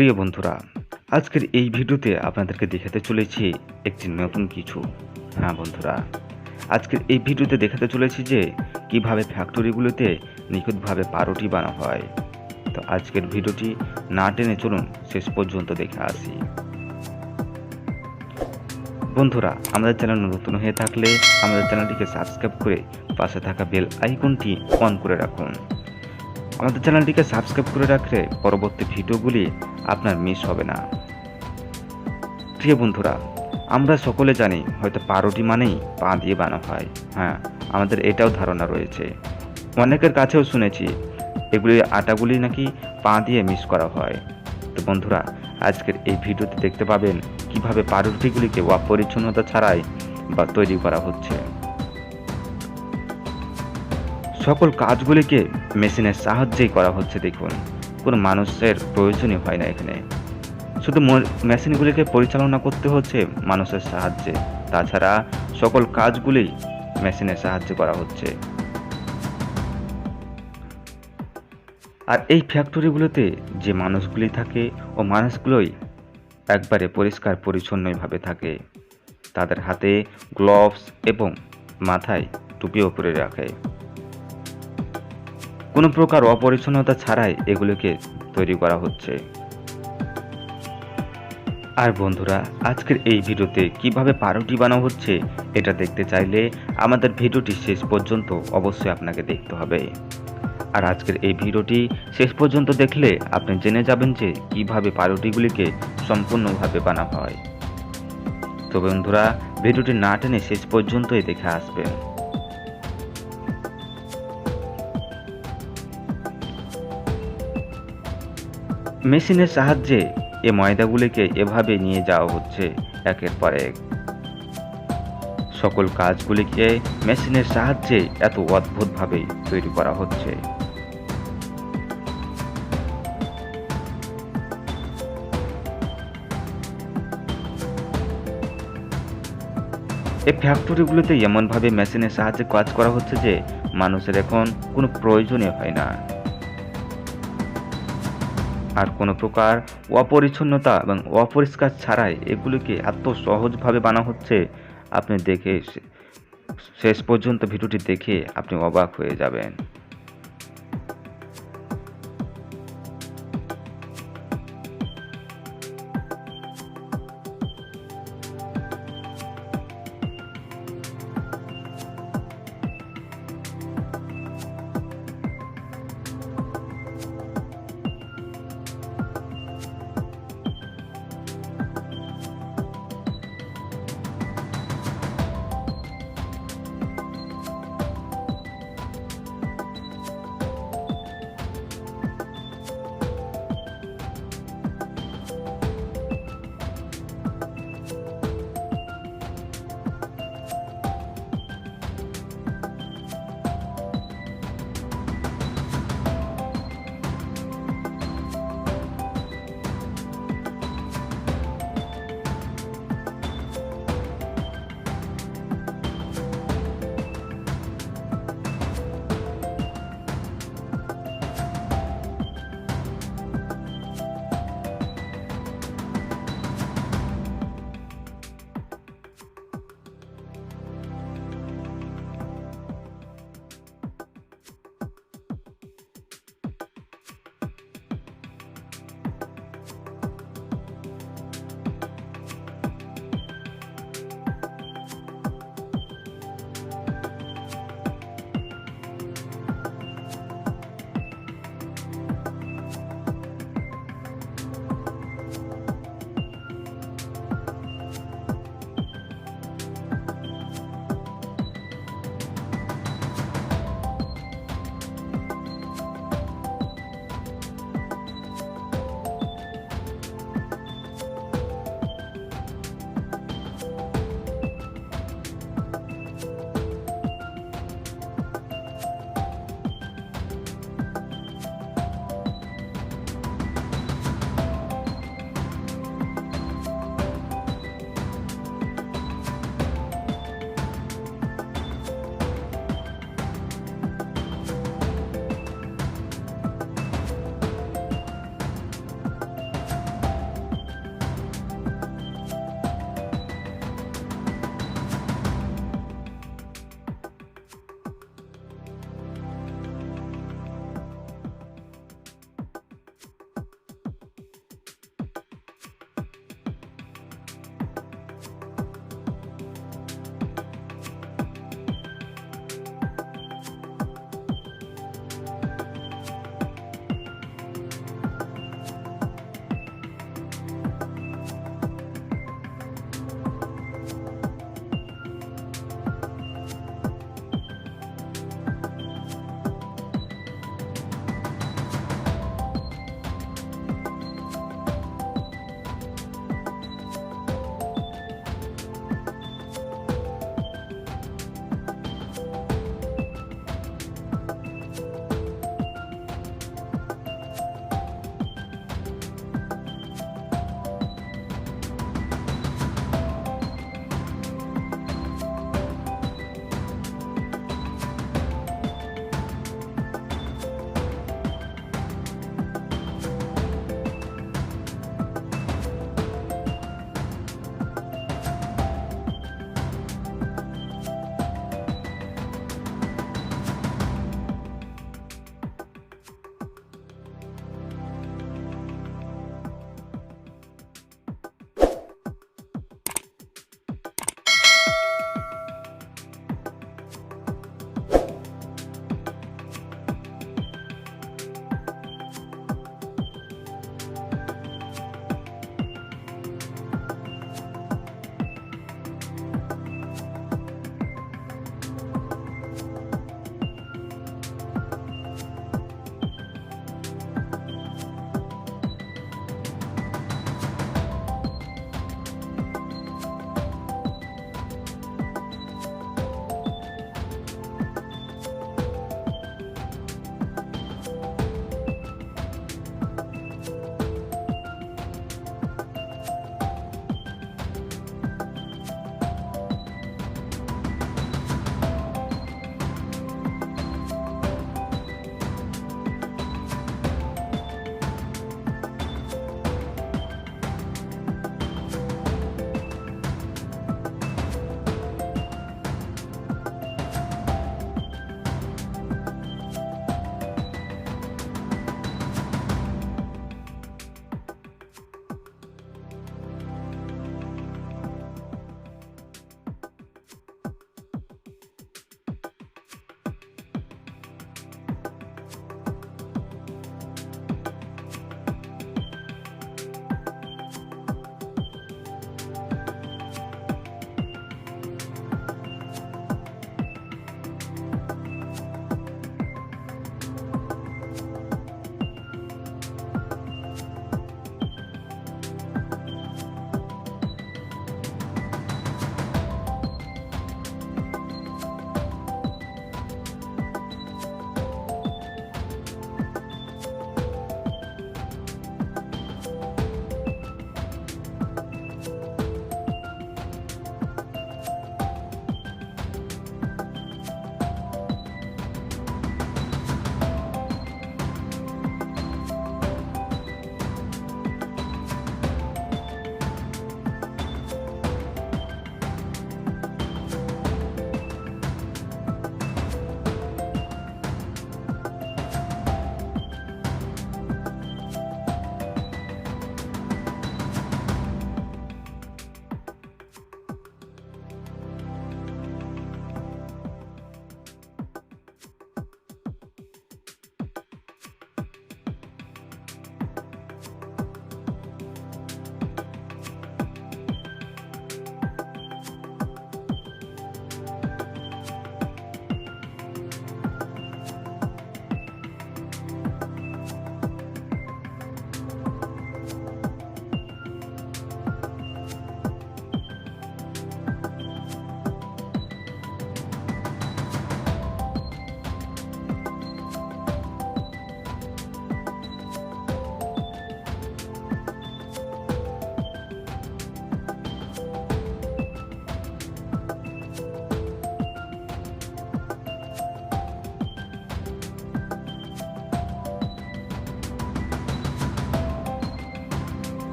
প্রিয় বন্ধুরা, আজকের এই ভিডিওতে আপনাদেরকে দেখাতে চলেছি একটি নতুন কিছু। হ্যাঁ বন্ধুরা, আজকের এই ভিডিওতে দেখাতে চলেছি যে কিভাবে ফ্যাক্টরিগুলোতে নিখুঁতভাবে পাউরুটি বানানো হয়। তো আজকের ভিডিওটি না টেনে চলুন শেষ পর্যন্ত দেখে আসি। বন্ধুরা, আমাদের চ্যানেল নতুন হয়ে থাকলে আমাদের চ্যানেলটিকে সাবস্ক্রাইব করে পাশে থাকা বেল আইকনটি অন করে রাখুন। আমাদের চ্যানেলটিকে সাবস্ক্রাইব করে রাখলে পরবর্তী ভিডিওগুলি আপনার মিস হবে না। প্রিয় বন্ধুরা, আমরা সকলে জানি হয়তো পাউরুটি মানেই পা দিয়ে বানানো হয়। হ্যাঁ, আমাদের এটাও ধারণা রয়েছে। অনেকের কাছেও শুনেছি এগুলি আটাগুলি নাকি পা দিয়ে মিক্স করা হয়। তো বন্ধুরা, আজকের এই ভিডিওতে দেখতে পাবেন কিভাবে পাউরুটিগুলিকে অপরিচ্ছন্নতা ছাড়াই বা তৈরি করা হচ্ছে। সকল কাজগুলিকে মেশিনের সাহায্যেই করা হচ্ছে। দেখুন, কোনো মানুষের প্রয়োজনই হয় না এখানে। শুধু মেশিনগুলিকে পরিচালনা করতে হচ্ছে মানুষের সাহায্যে। তাছাড়া সকল কাজগুলি মেশিনের সাহায্যে করা হচ্ছে। আর এই ফ্যাক্টরিগুলোতে যে মানুষগুলি থাকে ও মানুষগুলোই একবারে পরিষ্কার পরিচ্ছন্নভাবে থাকে। তাদের হাতে গ্লোভস এবং মাথায় টুপিও পরে রাখে। কোনো প্রকার অপরিচ্ছন্নতা ছাড়াই এগুলোকে তৈরি করা হচ্ছে। আর বন্ধুরা, আজকের এই ভিডিওতে কিভাবে পাউরুটি বানানো হচ্ছে এটা দেখতে চাইলে আমাদের ভিডিওটি শেষ পর্যন্ত অবশ্যই আপনাকে দেখতে হবে। আর আজকের এই ভিডিওটি শেষ পর্যন্ত দেখলে আপনি জেনে যাবেন যে কিভাবে পাউরুটিগুলিকে সম্পূর্ণভাবে বানানো হয়। তো বন্ধুরা, ভিডিওটি না টেনে শেষ পর্যন্তই দেখে আসবেন। মেশিনের সাহায্যে এই ময়দাগুলিকে এভাবে নিয়ে যাওয়া হচ্ছে একের পর এক। সকল কাজগুলিকে মেশিনের সাহায্যে এত অদ্ভুতভাবে তৈরি করা হচ্ছে। এই ফ্যাক্টরিগুলোতে এমনভাবে মেশিনের সাহায্যে কাজ করা হচ্ছে যে মানুষের এখন কোনো প্রয়োজনই হয় না। আর কোনো প্রকার অপরিচ্ছন্নতা এবং অপরিষ্কার ছাড়াই এগুলিকে এত সহজভাবে বানানো হচ্ছে, আপনি দেখে শেষ পর্যন্ত ভিডিওটি দেখে আপনি অবাক হয়ে যাবেন।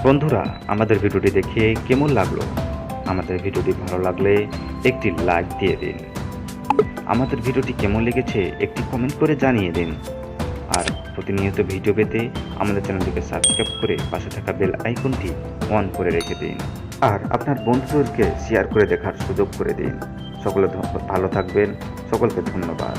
বন্ধুরা, আমাদের ভিডিওটি দেখে কেমন লাগলো? আমাদের ভিডিওটি ভালো লাগলে একটি লাইক দিয়ে দিন। আমাদের ভিডিওটি কেমন লেগেছে একটি কমেন্ট করে জানিয়ে দিন। আর প্রতিনিয়ত ভিডিও পেতে আমাদের চ্যানেলটিকে সাবস্ক্রাইব করে পাশে থাকা বেল আইকনটি অন করে রেখে দিন। আর আপনার বন্ধুদেরকে শেয়ার করে দেখার সুযোগ করে দিন। সকলে ভালো থাকবেন। সকলকে ধন্যবাদ।